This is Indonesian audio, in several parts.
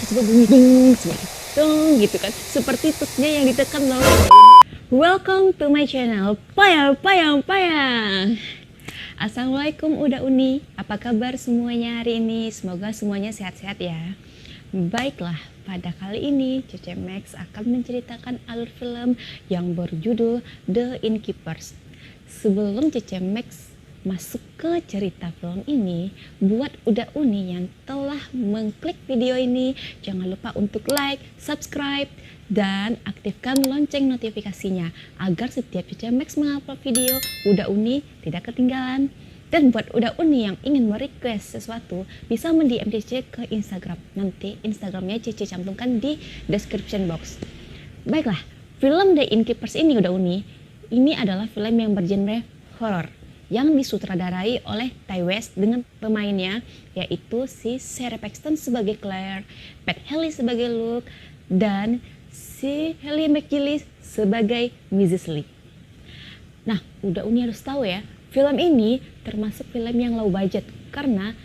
tersebut bunyi ding, dong gitu kan, seperti tutnya yang ditekan loh. Welcome to my channel, Payang Payang Payang. Assalamualaikum Uda Uni, apa kabar semuanya hari ini? Semoga semuanya sehat-sehat ya. Baiklah, pada kali ini Cece Max akan menceritakan alur film yang berjudul The Innkeepers. Sebelum Cece Max masuk ke cerita film ini, buat Uda Uni yang telah mengklik video ini, jangan lupa untuk like, subscribe, dan aktifkan lonceng notifikasinya agar setiap Cece Max mengupload video, Uda Uni tidak ketinggalan. Dan buat Uda Uni yang ingin merequest sesuatu, bisa mendm Cece ke Instagram. Nanti Instagramnya Cece cantumkan di description box. Baiklah, film The Innkeepers ini Uda Uni, ini adalah film yang bergenre horor yang disutradarai oleh Ti West dengan pemainnya yaitu si Sarah Paxton sebagai Claire, Pat Haley sebagai Luke, dan si Hayley McGillis sebagai Mrs. Lee. Nah, Uda Uni harus tahu ya, film ini termasuk film yang low budget karena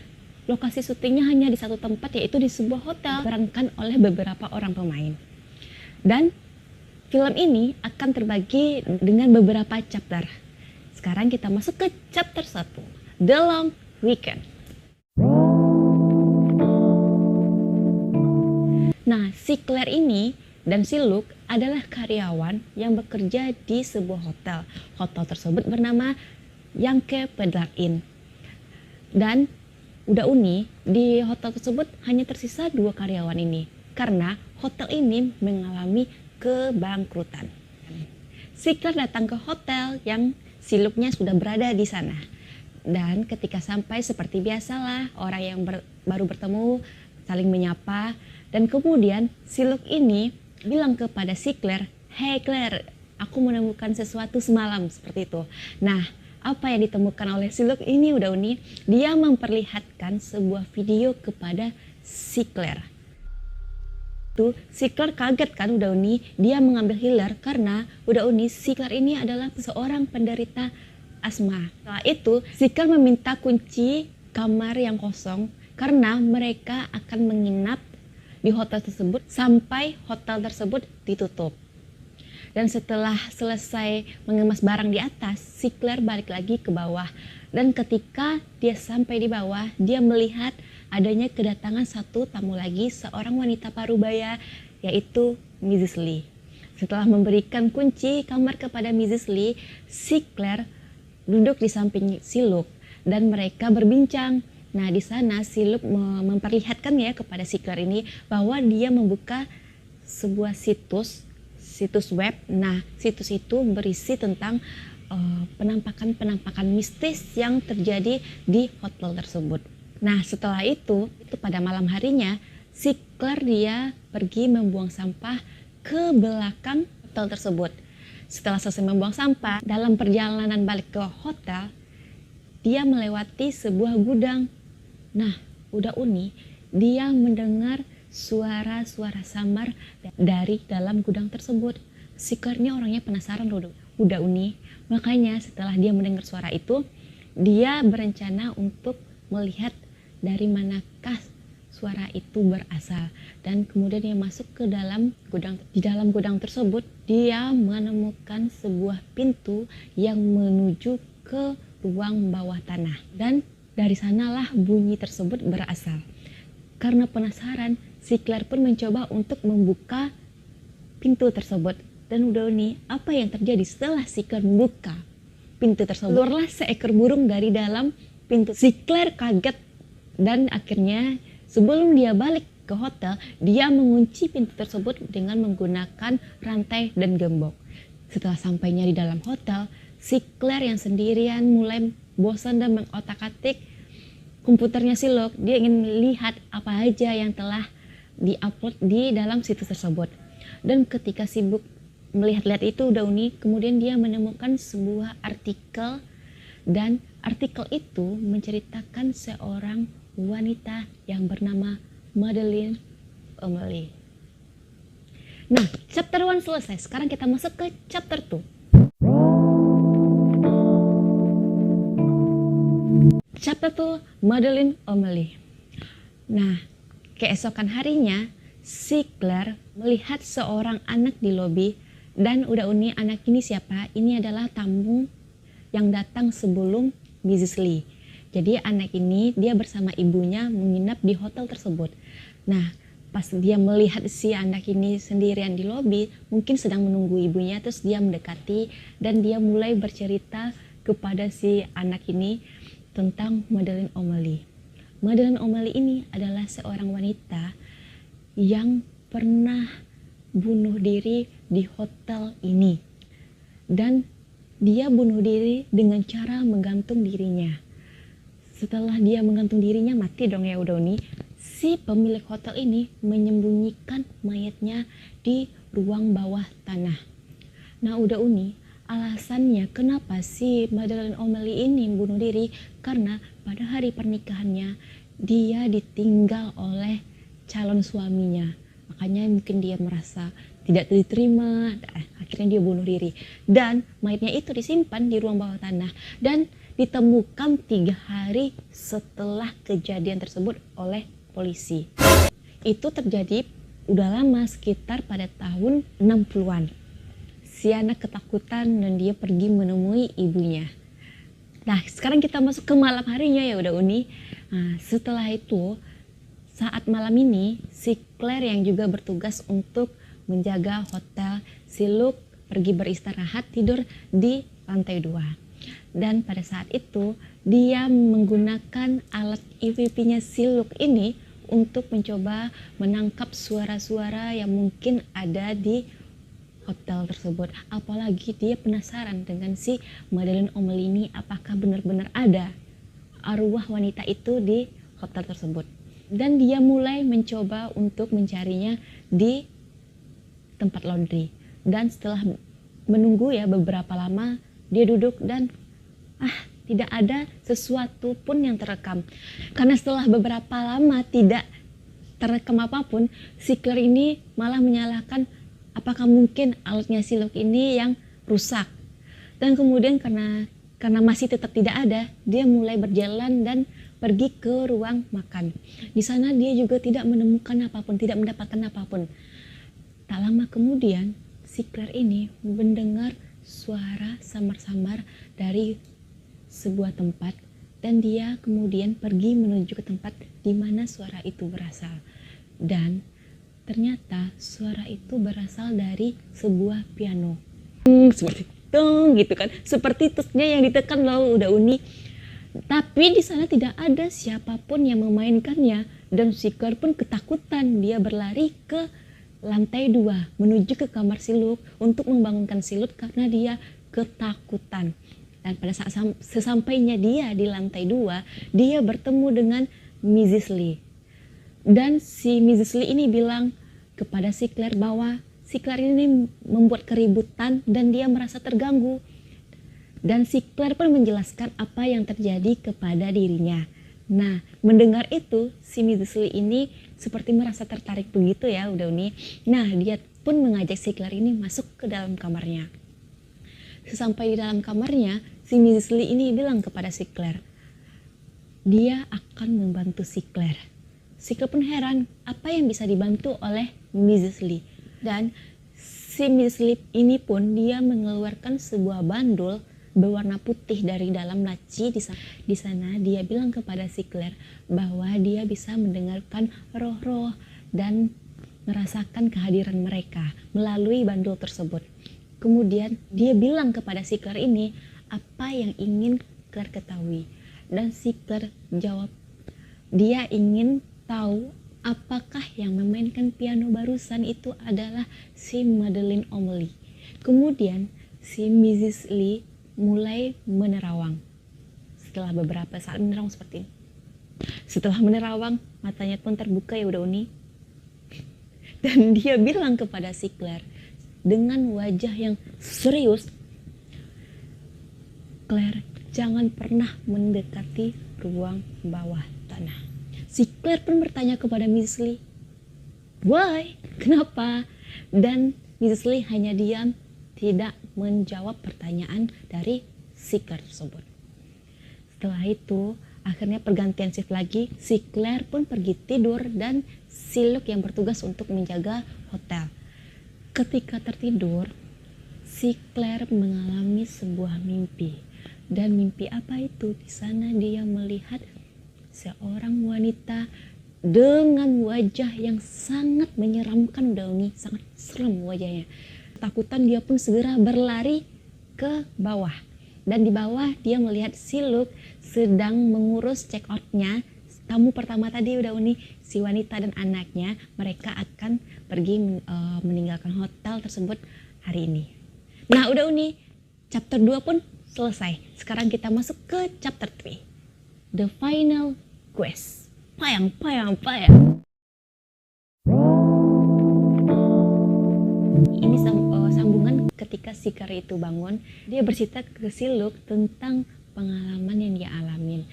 lokasi syutingnya hanya di satu tempat, yaitu di sebuah hotel, diperankan oleh beberapa orang pemain. Dan film ini akan terbagi dengan beberapa chapter. Sekarang kita masuk ke chapter 1, The Long Weekend. Nah, si Claire ini dan si Luke adalah karyawan yang bekerja di sebuah hotel. Hotel tersebut bernama Yankee Pedlar Inn. Dan Uda Uni, di hotel tersebut hanya tersisa 2 karyawan ini karena hotel ini mengalami kebangkrutan. Si Claire datang ke hotel yang si Luke-nya sudah berada di sana. Dan ketika sampai, seperti biasalah orang yang baru bertemu saling menyapa. Dan kemudian si Luke ini bilang kepada si Claire, "Hey Claire, aku menemukan sesuatu semalam," seperti itu. Nah, apa yang ditemukan oleh si Luke ini Uda Uni? Dia memperlihatkan sebuah video kepada si Claire. Si Claire kaget kan Uda Uni, dia mengambil healer karena Uda Uni, si Claire ini adalah seorang penderita asma. Setelah itu si Claire meminta kunci kamar yang kosong karena mereka akan menginap di hotel tersebut sampai hotel tersebut ditutup. Dan setelah selesai mengemas barang di atas, si Claire balik lagi ke bawah. Dan ketika dia sampai di bawah, dia melihat adanya kedatangan satu tamu lagi, seorang wanita parubaya, yaitu Mrs. Lee. Setelah memberikan kunci kamar kepada Mrs. Lee, si Claire duduk di samping si Luke dan mereka berbincang. Nah, di sana si Luke memperlihatkan ya kepada si Claire ini bahwa dia membuka sebuah situs web. Nah, situs itu berisi tentang penampakan mistis yang terjadi di hotel tersebut. Nah, setelah itu pada malam harinya, si Claire dia pergi membuang sampah ke belakang hotel tersebut. Setelah selesai membuang sampah, dalam perjalanan balik ke hotel, dia melewati sebuah gudang. Nah, Uda Uni, dia mendengar suara-suara samar dari dalam gudang tersebut. Si Claire ini orangnya penasaran Uda Uni. Makanya setelah dia mendengar suara itu, dia berencana untuk melihat dari manakah suara itu berasal. Dan kemudian dia masuk ke dalam gudang. Di dalam gudang tersebut, dia menemukan sebuah pintu yang menuju ke ruang bawah tanah. Dan dari sanalah bunyi tersebut berasal. Karena penasaran, si Claire pun mencoba untuk membuka pintu tersebut. Dan Uda Uni, apa yang terjadi setelah si Claire membuka pintu tersebut? Keluarlah seekor burung dari dalam pintu. Si Claire kaget dan akhirnya sebelum dia balik ke hotel, dia mengunci pintu tersebut dengan menggunakan rantai dan gembok. Setelah sampainya di dalam hotel, si Claire yang sendirian mulai bosan dan mengotak-atik komputernya si Luke. Dia ingin lihat apa aja yang telah diupload di dalam situs tersebut. Dan ketika sibuk melihat-lihat itu Uda Uni, kemudian dia menemukan sebuah artikel, dan artikel itu menceritakan seorang wanita yang bernama Madeleine O'Malley. Nah, chapter 1 selesai. Sekarang kita masuk ke chapter 2. Chapter 2, Madeleine O'Malley. Nah, Keesokan harinya, si Claire melihat seorang anak di lobi dan udah Uni, anak ini siapa? Ini adalah tamu yang datang sebelum Mrs. Lee. Jadi anak ini dia bersama ibunya menginap di hotel tersebut. Nah, pas dia melihat si anak ini sendirian di lobi, mungkin sedang menunggu ibunya, terus dia mendekati dan dia mulai bercerita kepada si anak ini tentang Madeleine O'Malley. Madeleine O'Malley ini adalah seorang wanita yang pernah bunuh diri di hotel ini. Dan dia bunuh diri dengan cara menggantung dirinya. Setelah dia menggantung dirinya, mati dong ya udah nih. Si pemilik hotel ini menyembunyikan mayatnya di ruang bawah tanah. Nah udah Uni, alasannya kenapa si Madeleine O'Malley ini bunuh diri, karena pada hari pernikahannya dia ditinggal oleh calon suaminya. Makanya mungkin dia merasa tidak diterima, akhirnya dia bunuh diri. Dan mayatnya itu disimpan di ruang bawah tanah dan ditemukan 3 hari setelah kejadian tersebut oleh polisi. Itu terjadi udah lama, sekitar pada tahun 60-an. Si anak ketakutan dan dia pergi menemui ibunya. Nah sekarang kita masuk ke malam harinya ya udah Uni. Nah, setelah itu saat malam ini si Claire yang juga bertugas untuk menjaga hotel, si Luke pergi beristirahat tidur di lantai 2. Dan pada saat itu dia menggunakan alat EVP-nya si Luke ini untuk mencoba menangkap suara-suara yang mungkin ada di hotel tersebut. Apalagi dia penasaran dengan si Madeleine O'Malley ini, apakah benar-benar ada arwah wanita itu di hotel tersebut. Dan dia mulai mencoba untuk mencarinya di tempat laundry. Dan setelah menunggu ya beberapa lama, dia duduk dan tidak ada sesuatu pun yang terekam. Karena setelah beberapa lama tidak terekam apapun, si Claire ini malah menyalahkan apakah mungkin alatnya si Luke ini yang rusak. Dan kemudian karena masih tetap tidak ada, dia mulai berjalan dan pergi ke ruang makan. Di sana dia juga tidak menemukan apapun, tidak mendapatkan apapun. Tak lama kemudian, si Claire ini mendengar suara samar-samar dari sebuah tempat dan dia kemudian pergi menuju ke tempat di mana suara itu berasal. Dan ternyata suara itu berasal dari sebuah piano. Seperti tung gitu kan, seperti tusnya yang ditekan loh udah Uni. Tapi di sana tidak ada siapapun yang memainkannya dan si Claire pun ketakutan. Dia berlari ke lantai 2 menuju ke kamar si Luke untuk membangunkan si Luke karena dia ketakutan. Dan pada saat sesampainya dia di lantai 2, dia bertemu dengan Mrs. Lee. Dan si Mrs. Lee ini bilang kepada si Claire bahwa si Claire ini membuat keributan dan dia merasa terganggu. Dan si Claire pun menjelaskan apa yang terjadi kepada dirinya. Nah, mendengar itu, si Mrs. Lee ini seperti merasa tertarik begitu ya, udah Uni. Nah, dia pun mengajak si Claire ini masuk ke dalam kamarnya. Sesampai di dalam kamarnya, si Mrs. Lee ini bilang kepada si Claire, dia akan membantu si Claire. Si Claire pun heran, apa yang bisa dibantu oleh Mrs. Lee. Dan si Mrs. Lee ini pun dia mengeluarkan sebuah bandul berwarna putih dari dalam laci. Di sana dia bilang kepada si Claire bahwa dia bisa mendengarkan roh-roh dan merasakan kehadiran mereka melalui bandul tersebut. Kemudian dia bilang kepada si Claire ini apa yang ingin Claire ketahui. Dan si Claire jawab, dia ingin tahu apakah yang memainkan piano barusan itu adalah si Madeleine O'Malley. Kemudian si Mrs. Lee mulai menerawang. Setelah beberapa saat menerawang seperti ini. Setelah menerawang, matanya pun terbuka ya udah Uni. Dan dia bilang kepada si Claire dengan wajah yang serius, Claire, jangan pernah mendekati ruang bawah tanah. Si Claire pun bertanya kepada Mrs. Lee, why? Kenapa? Dan Mrs. Lee hanya diam, tidak menjawab pertanyaan dari si Claire tersebut. Setelah itu, Akhirnya pergantian shift lagi, si Claire pun pergi tidur dan si Luke yang bertugas untuk menjaga hotel. Ketika tertidur, si Claire mengalami sebuah mimpi. Dan mimpi apa itu? Di sana dia melihat seorang wanita dengan wajah yang sangat menyeramkan. Dauni sangat seram wajahnya. Ketakutan dia pun segera berlari ke bawah. Dan di bawah dia melihat si Luke sedang mengurus check out-nya. Tamu pertama tadi udah si wanita dan anaknya, mereka akan pergi meninggalkan hotel tersebut hari ini. Nah udah chapter 2 pun selesai. Sekarang kita masuk ke chapter 3. The final quest. Payang. Ini sambungan ketika si Claire itu bangun, dia bercerita ke si Luke tentang pengalaman yang dia alamin.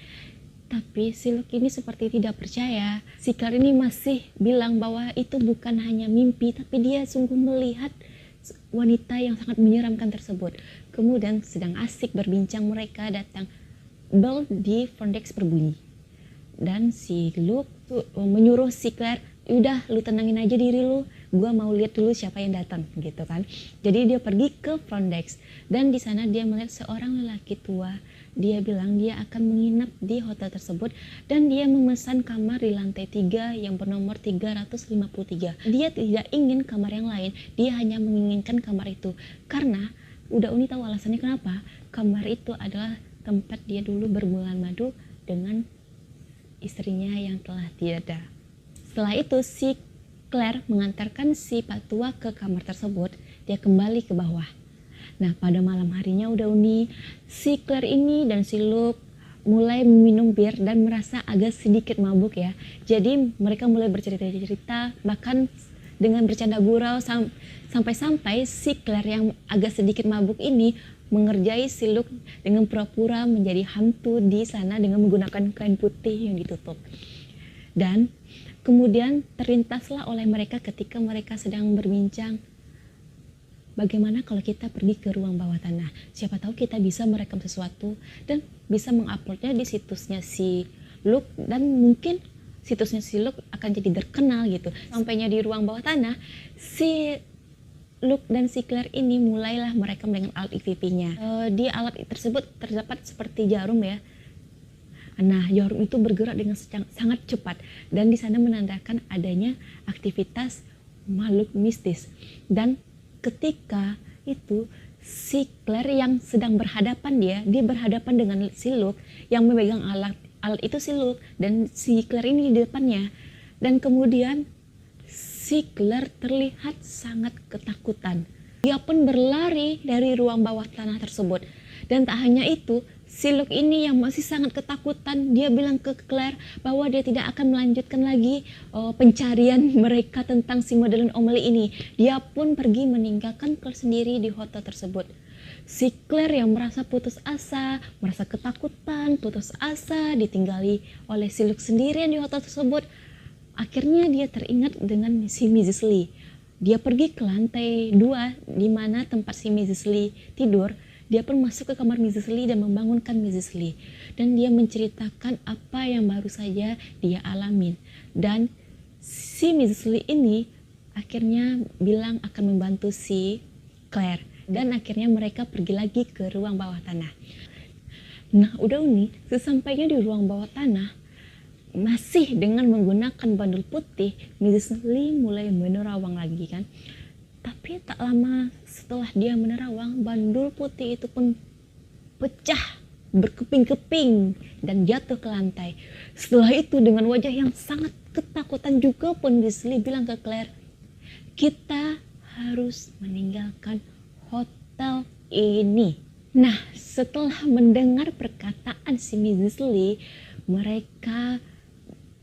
Tapi si Luke ini seperti tidak percaya. Si Claire ini masih bilang bahwa itu bukan hanya mimpi, tapi dia sungguh melihat wanita yang sangat menyeramkan tersebut. Kemudian sedang asik berbincang mereka, datang bel di front desk berbunyi. Dan si Luke tuh menyuruh si Claire, udah lu tenangin aja diri lu, gua mau lihat dulu siapa yang datang gitu kan. Jadi dia pergi ke front desk dan di sana dia melihat seorang lelaki tua. Dia bilang dia akan menginap di hotel tersebut dan dia memesan kamar di lantai 3 yang bernomor 353. Dia tidak ingin kamar yang lain, dia hanya menginginkan kamar itu karena udah tahu alasannya kenapa. Kamar itu adalah tempat dia dulu berbulan madu dengan istrinya yang telah tiada. Setelah itu si Claire mengantarkan si Pak Tua ke kamar tersebut. Dia kembali ke bawah. Nah pada malam harinya udah si Claire ini dan si Luke mulai minum bir dan merasa agak sedikit mabuk ya. Jadi mereka mulai bercerita-cerita, bahkan dengan bercanda gurau sampai-sampai si Claire yang agak sedikit mabuk ini mengerjai si Luke dengan pura-pura menjadi hantu di sana dengan menggunakan kain putih yang ditutup. Dan kemudian terlintaslah oleh mereka ketika mereka sedang berbincang, bagaimana kalau kita pergi ke ruang bawah tanah? Siapa tahu kita bisa merekam sesuatu dan bisa menguploadnya di situsnya si Luke dan mungkin situsnya si Luke akan jadi terkenal gitu. Sampainya di ruang bawah tanah, si Luke dan si Claire ini mulailah merekam dengan alat EVP-nya. Di alat tersebut terdapat seperti jarum ya. Nah, jarum itu bergerak dengan sangat cepat dan di sana menandakan adanya aktivitas makhluk mistis. Dan ketika itu si Claire yang sedang berhadapan dia berhadapan dengan si Luke yang memegang alat itu si Luke dan si Claire ini di depannya. Dan kemudian si Claire terlihat sangat ketakutan. Dia pun berlari dari ruang bawah tanah tersebut. Dan tak hanya itu, si Luke ini yang masih sangat ketakutan, dia bilang ke Claire bahwa dia tidak akan melanjutkan lagi pencarian mereka tentang si Madeleine O'Malley ini. Dia pun pergi meninggalkan Claire sendiri di hotel tersebut. Si Claire yang merasa putus asa, merasa ketakutan, putus asa, ditinggali oleh si Luke sendirian di hotel tersebut. Akhirnya dia teringat dengan si Mrs. Lee. Dia pergi ke lantai 2 di mana tempat si Mrs. Lee tidur. Dia pun masuk ke kamar Mrs. Lee dan membangunkan Mrs. Lee. Dan dia menceritakan apa yang baru saja dia alamin. Dan si Mrs. Lee ini akhirnya bilang akan membantu si Claire. Dan akhirnya mereka pergi lagi ke ruang bawah tanah. Nah udah sesampainya di ruang bawah tanah, masih dengan menggunakan bandul putih, Mrs. Lee mulai menerawang lagi kan. Tapi tak lama setelah dia menerawang, bandul putih itu pun pecah, berkeping-keping dan jatuh ke lantai. Setelah itu dengan wajah yang sangat ketakutan juga pun Mrs. Lee bilang ke Claire, kita harus meninggalkan hotel ini. Nah setelah mendengar perkataan si Mrs. Lee, mereka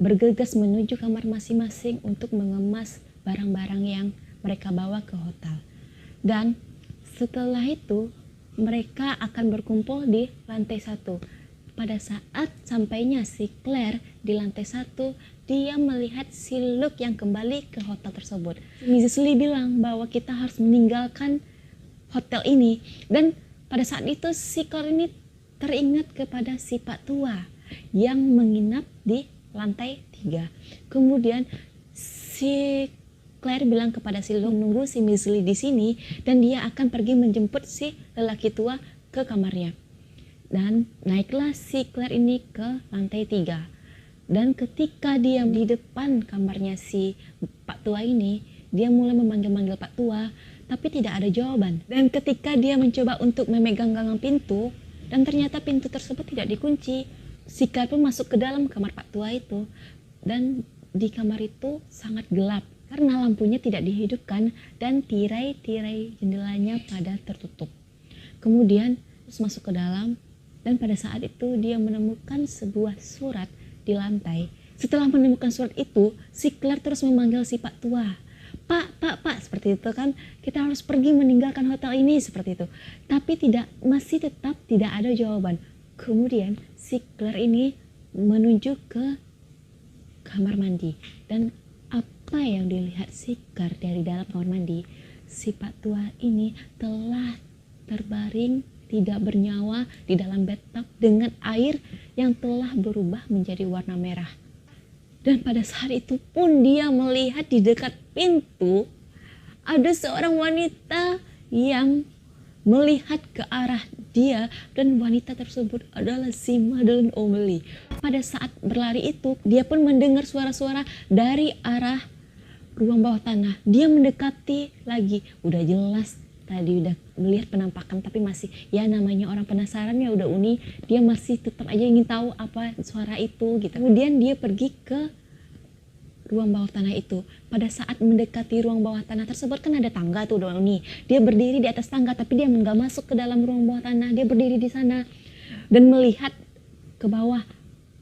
bergegas menuju kamar masing-masing untuk mengemas barang-barang yang mereka bawa ke hotel. Dan setelah itu mereka akan berkumpul di lantai 1. Pada saat sampainya si Claire di lantai 1, dia melihat si Luke yang kembali ke hotel tersebut. Mrs. Lee bilang bahwa kita harus meninggalkan hotel ini. Dan pada saat itu si Claire ini teringat kepada si Pak Tua. yang menginap di lantai 3. Kemudian si Claire bilang kepada si Luke menunggu si Weasley di sini dan dia akan pergi menjemput si lelaki tua ke kamarnya. Dan naiklah si Claire ini ke lantai 3. Dan ketika dia di depan kamarnya si Pak Tua ini, dia mulai memanggil-manggil Pak Tua, tapi tidak ada jawaban. Dan ketika dia mencoba untuk memegang gagang pintu, dan ternyata pintu tersebut tidak dikunci, si Claire pun masuk ke dalam kamar Pak Tua itu. Dan di kamar itu sangat gelap karena lampunya tidak dihidupkan dan tirai-tirai jendelanya pada tertutup. Kemudian terus masuk ke dalam, dan pada saat itu dia menemukan sebuah surat di lantai. Setelah menemukan surat itu, si Claire terus memanggil si Pak Tua. Pak, seperti itu kan, kita harus pergi meninggalkan hotel ini, seperti itu. Tapi masih tetap tidak ada jawaban. Kemudian si Claire ini menuju ke kamar mandi, dan apa yang dilihat si Claire dari dalam kamar mandi, si Pak Tua ini telah terbaring tidak bernyawa di dalam bathtub dengan air yang telah berubah menjadi warna merah. Dan pada saat itu pun dia melihat di dekat pintu ada seorang wanita yang melihat ke arah dia, dan wanita tersebut adalah si Madeleine O'Malley. Pada saat berlari itu, dia pun mendengar suara-suara dari arah ruang bawah tanah. Dia mendekati lagi, udah jelas tadi udah melihat penampakan, tapi masih ya namanya orang penasaran ya udah Uni, dia masih tetap aja ingin tahu apa suara itu gitu. Kemudian dia pergi ke ruang bawah tanah itu. Pada saat mendekati ruang bawah tanah tersebut kan ada tangga tuh udah Uni. Dia berdiri di atas tangga, tapi dia nggak masuk ke dalam ruang bawah tanah. Dia berdiri di sana dan melihat ke bawah.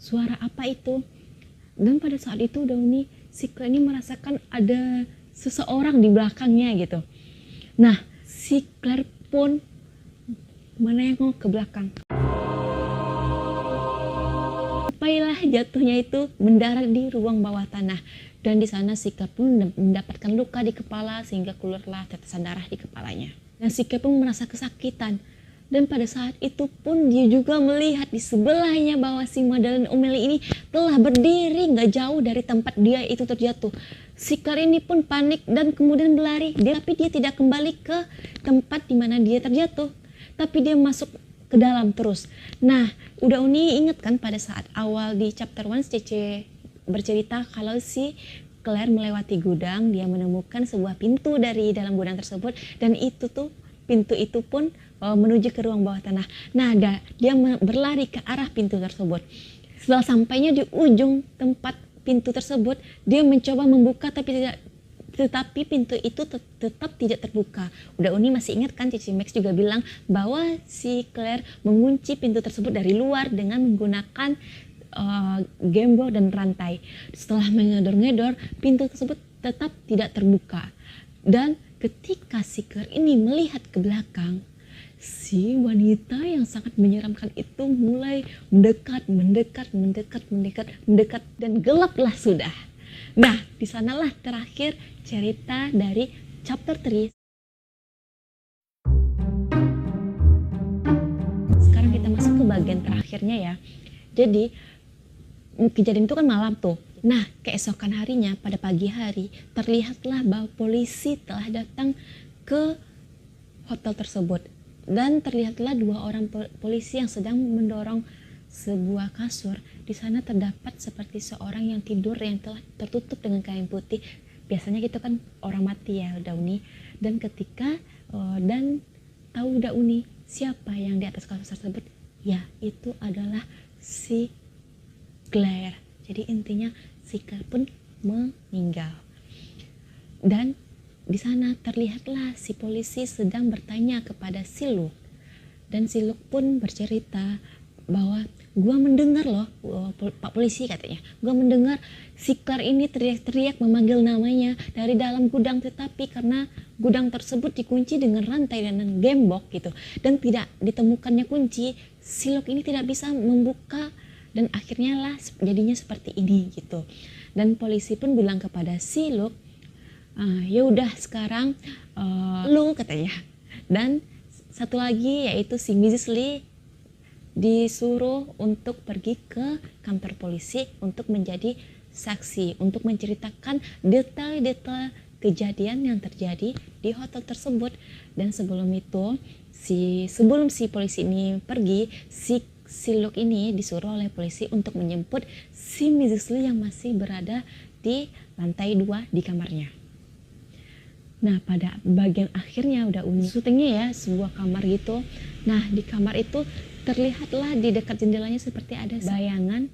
Suara apa itu? Dan pada saat itu udah Uni, si Claire ini merasakan ada seseorang di belakangnya gitu. Nah, si Claire pun menengok ke belakang. Sampailah jatuhnya itu mendarat di ruang bawah tanah, dan di sana si Claire pun mendapatkan luka di kepala sehingga keluarlah tetesan darah di kepalanya. Dan si Claire pun merasa kesakitan, dan pada saat itu pun dia juga melihat di sebelahnya bahwa si Madeleine O'Malley ini telah berdiri gak jauh dari tempat dia itu terjatuh. Si Claire ini pun panik dan kemudian berlari, tapi dia tidak kembali ke tempat di mana dia terjatuh, tapi dia masuk ke dalam terus. Nah, udah Uni ingat kan pada saat awal di chapter 1 Cece bercerita kalau si Claire melewati gudang, dia menemukan sebuah pintu dari dalam gudang tersebut, dan pintu itu pun menuju ke ruang bawah tanah. Nah, dia berlari ke arah pintu tersebut. Setelah sampainya di ujung tempat pintu tersebut, dia mencoba membuka tetapi pintu itu tetap tidak terbuka. Udah Uni masih ingat kan, Cici Max juga bilang bahwa si Claire mengunci pintu tersebut dari luar dengan menggunakan gembok dan rantai. Setelah mengedor-ngedor, pintu tersebut tetap tidak terbuka. Dan ketika si Claire ini melihat ke belakang, si wanita yang sangat menyeramkan itu mulai mendekat dan gelaplah sudah. Nah, di sanalah terakhir cerita dari chapter 3. Sekarang kita masuk ke bagian terakhirnya ya. Jadi kejadian itu kan malam tuh. Nah, keesokan harinya pada pagi hari terlihatlah bahwa polisi telah datang ke hotel tersebut. Dan terlihatlah 2 orang polisi yang sedang mendorong sebuah kasur. Di sana terdapat seperti seorang yang tidur yang telah tertutup dengan kain putih. Biasanya gitu kan orang mati ya Dauni. Dan ketika dan tahu Dauni siapa yang di atas kasur tersebut? Ya, itu adalah si Claire. Jadi intinya si Claire pun meninggal. Dan di sana terlihatlah si polisi sedang bertanya kepada si Luke. Dan si Luke pun bercerita bahwa gua mendengar loh, Pak Polisi katanya, gua mendengar si Claire ini teriak-teriak memanggil namanya dari dalam gudang, tetapi karena gudang tersebut dikunci dengan rantai dan gembok gitu, dan tidak ditemukannya kunci, si Luke ini tidak bisa membuka, dan akhirnya lah jadinya seperti ini gitu. Dan polisi pun bilang kepada si Luke, ya udah sekarang lu katanya, dan satu lagi yaitu si Mrs. Lee disuruh untuk pergi ke kantor polisi untuk menjadi saksi, untuk menceritakan detail-detail kejadian yang terjadi di hotel tersebut. Dan sebelum itu, sebelum si polisi ini pergi, si Luke ini disuruh oleh polisi untuk menjemput si Mrs. Lee yang masih berada di lantai 2 di kamarnya. Nah, pada bagian akhirnya udah syutingnya ya, sebuah kamar gitu. Nah, di kamar itu terlihatlah di dekat jendelanya seperti ada bayangan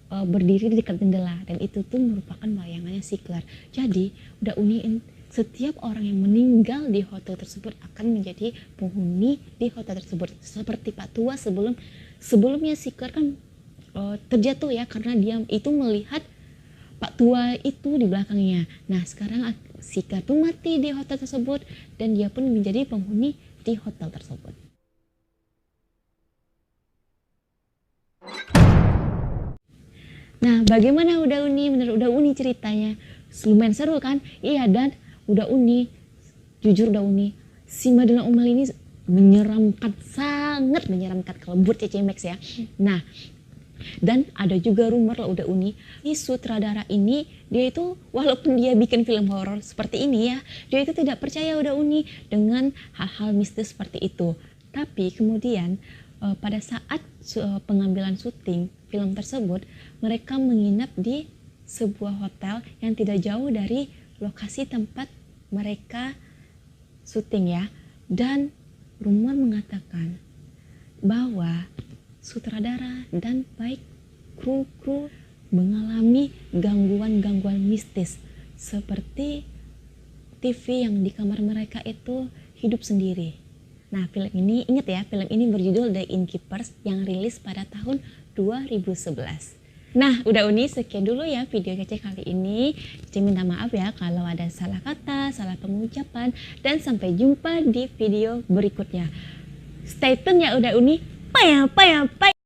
berdiri di dekat jendela, dan itu tuh merupakan bayangannya si Claire. Jadi, udah Uni, setiap orang yang meninggal di hotel tersebut akan menjadi penghuni di hotel tersebut. Seperti Pak Tua sebelumnya si Claire kan terjatuh ya, karena dia itu melihat Pak Tua itu di belakangnya. Nah, sekarang si Claire tuh mati di hotel tersebut dan dia pun menjadi penghuni di hotel tersebut. Nah, bagaimana Uda Uni? Menurut Uda Uni ceritanya lumayan seru kan? Iya, dan Uda Uni, jujur Uda Uni, si Madonna Umal ini menyeramkan, sangat menyeramkan kalau buat Cece Max ya. Nah, dan ada juga rumor lah Uda Uni, si sutradara ini dia itu walaupun dia bikin film horor seperti ini ya, dia itu tidak percaya Uda Uni dengan hal-hal mistis seperti itu. Tapi kemudian pada saat pengambilan syuting film tersebut, mereka menginap di sebuah hotel yang tidak jauh dari lokasi tempat mereka syuting ya. Dan rumor mengatakan bahwa sutradara dan baik kru mengalami gangguan-gangguan mistis, seperti TV yang di kamar mereka itu hidup sendiri. Nah, film ini, ingat ya, film ini berjudul The Innkeepers yang rilis pada tahun 2011. Nah, Uda Uni, sekian dulu ya video Cece kali ini. Cece minta maaf ya kalau ada salah kata, salah pengucapan, dan sampai jumpa di video berikutnya. Stay tune ya Uda Uni. Bye.